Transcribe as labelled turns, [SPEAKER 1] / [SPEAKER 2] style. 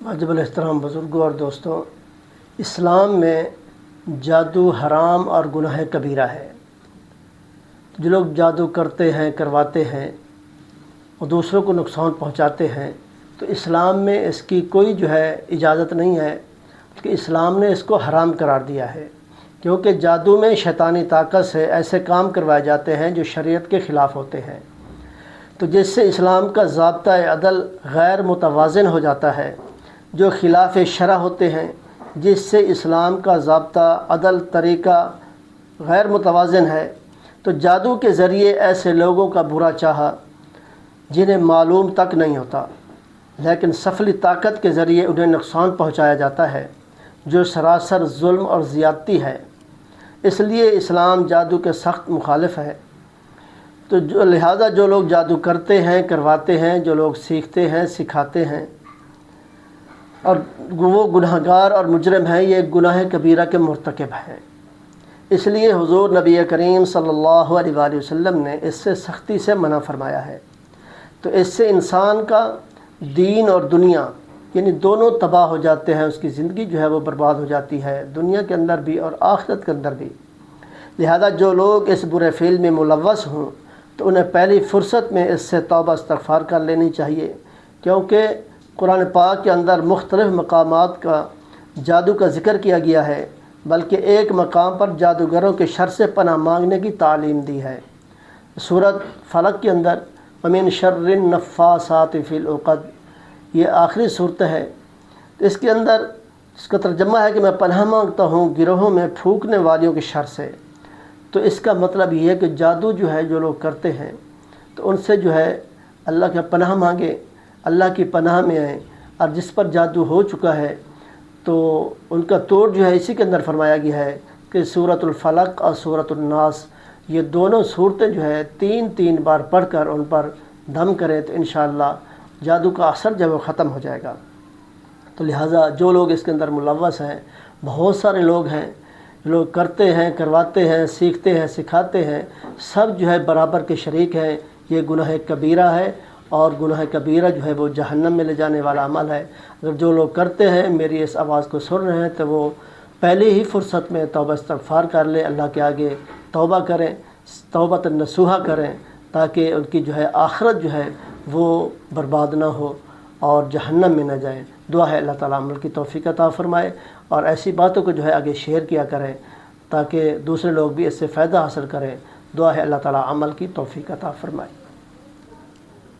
[SPEAKER 1] واجب الاحترام بزرگوں اور دوستوں، اسلام میں جادو حرام اور گناہ کبیرہ ہے۔ جو لوگ جادو کرتے ہیں، کرواتے ہیں اور دوسروں کو نقصان پہنچاتے ہیں تو اسلام میں اس کی کوئی اجازت نہیں ہے کہ اسلام نے اس کو حرام قرار دیا ہے، کیونکہ جادو میں شیطانی طاقت سے ایسے کام کروائے جاتے ہیں جو شریعت کے خلاف ہوتے ہیں، تو جس سے اسلام کا ضابطۂ عدل غیر متوازن ہو جاتا ہے، جو خلاف شرع ہوتے ہیں، جس سے اسلام کا ضابطہ عدل طریقہ غیر متوازن ہے، تو جادو کے ذریعے ایسے لوگوں کا برا چاہا جنہیں معلوم تک نہیں ہوتا، لیکن سفلی طاقت کے ذریعے انہیں نقصان پہنچایا جاتا ہے، جو سراسر ظلم اور زیادتی ہے۔ اس لیے اسلام جادو کے سخت مخالف ہے۔ تو لہٰذا جو لوگ جادو کرتے ہیں، کرواتے ہیں، جو لوگ سیکھتے ہیں، سکھاتے ہیں اور وہ گناہ گار اور مجرم ہیں، یہ گناہ کبیرہ کے مرتکب ہیں۔ اس لیے حضور نبی کریم صلی اللہ علیہ وآلہ وسلم نے اس سے سختی سے منع فرمایا ہے۔ تو اس سے انسان کا دین اور دنیا یعنی دونوں تباہ ہو جاتے ہیں، اس کی زندگی وہ برباد ہو جاتی ہے، دنیا کے اندر بھی اور آخرت کے اندر بھی۔ لہذا جو لوگ اس برے فعل میں ملوث ہوں تو انہیں پہلی فرصت میں اس سے توبہ استغفار کر لینی چاہیے، کیونکہ قرآن پاک کے اندر مختلف مقامات کا جادو کا ذکر کیا گیا ہے، بلکہ ایک مقام پر جادوگروں کے شر سے پناہ مانگنے کی تعلیم دی ہے۔ سورۃ فلق کے اندر وَمِن شَرِّ النَّفَّاثَاتِ فِي الْعُقَدِ، یہ آخری صورت ہے۔ اس کے اندر اس کا ترجمہ ہے کہ میں پناہ مانگتا ہوں گروہوں میں پھونکنے والیوں کے شر سے۔ تو اس کا مطلب یہ ہے کہ جادو جو لوگ کرتے ہیں تو ان سے اللہ کا پناہ مانگے، اللہ کی پناہ میں آئیں، اور جس پر جادو ہو چکا ہے تو ان کا توڑ اسی کے اندر فرمایا گیا ہے کہ سورۃ الفلق اور سورۃ الناس، یہ دونوں صورتیں تین بار پڑھ کر ان پر دم کریں تو انشاءاللہ جادو کا اثر وہ ختم ہو جائے گا۔ تو لہٰذا جو لوگ اس کے اندر ملوث ہیں، بہت سارے لوگ ہیں، لوگ کرتے ہیں، کرواتے ہیں، سیکھتے ہیں، سکھاتے ہیں، سب برابر کے شریک ہیں۔ یہ گناہ کبیرہ ہے، اور گناہ کبیرہ وہ جہنم میں لے جانے والا عمل ہے۔ اگر جو لوگ کرتے ہیں، میری اس آواز کو سن رہے ہیں، تو وہ پہلے ہی فرصت میں توبہ استغفار کر لیں، اللہ کے آگے توبہ کریں، توبۃ نصوحہ کریں، تاکہ ان کی آخرت وہ برباد نہ ہو اور جہنم میں نہ جائیں۔ دعا ہے اللہ تعالیٰ عمل کی توفیق عطا فرمائے، اور ایسی باتوں کو آگے شیئر کیا کریں تاکہ دوسرے لوگ بھی اس سے فائدہ حاصل کریں۔ دعا ہے اللہ تعالیٰ عمل کی توفیق عطا فرمائے۔